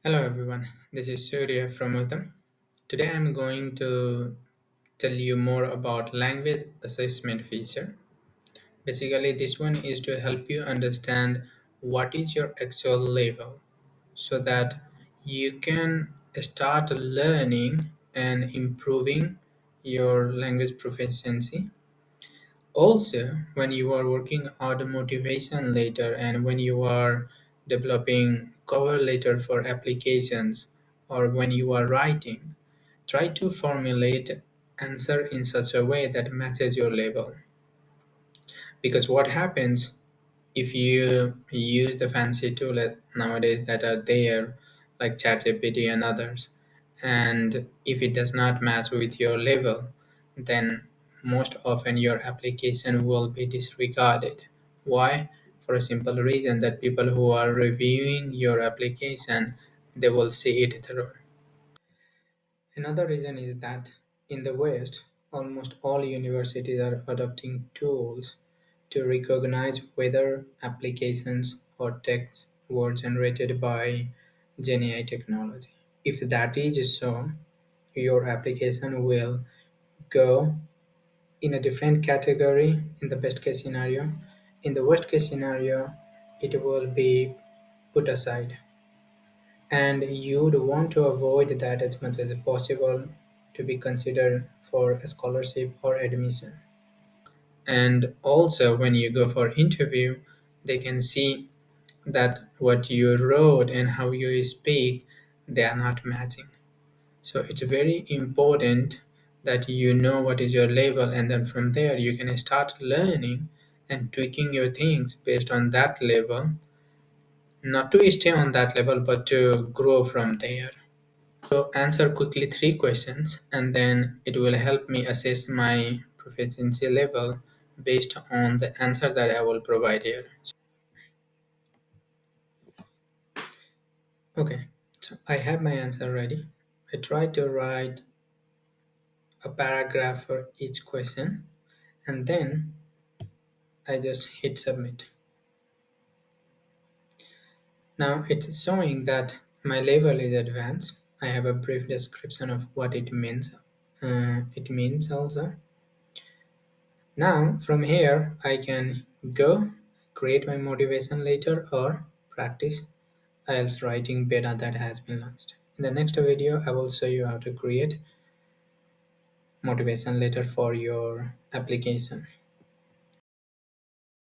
Hello everyone, this is Surya from Uhdam. Today I'm going to tell you more about language assessment feature. Basically this one is to help you understand what is your actual level so that you can start learning and improving your language proficiency. Also, when you are working on the motivation letter and when you are developing cover letter for applications or when you are writing, try to formulate answer in such a way that matches your level. Because what happens if you use the fancy tool nowadays that are there, like ChatGPT and others, and if it does not match with your level, then most often your application will be disregarded. Why? For a simple reason that people who are reviewing your application, they will see it through. Another reason is that in the West, almost all universities are adopting tools to recognize whether applications or texts were generated by GenAI technology. If that is so, your application will go in a different category in the best case scenario. In the worst case scenario, it will be put aside, and you'd want to avoid that as much as possible to be considered for a scholarship or admission. And also when you go for interview, they can see that what you wrote and how you speak, they are not matching. So it's very important that you know what is your level, and then from there you can start learning and tweaking your things based on that level, not to stay on that level but to grow from there. So answer quickly three questions and then it will help me assess my proficiency level based on the answer that I will provide here. Okay, so I have my answer ready. I try to write a paragraph for each question and then I just hit submit. Now it's showing that my level is advanced. I have a brief description of what it means. It means also. Now from here I can go create my motivation letter or practice IELTS writing beta that has been launched. In the next video I will show you how to create motivation letter for your application.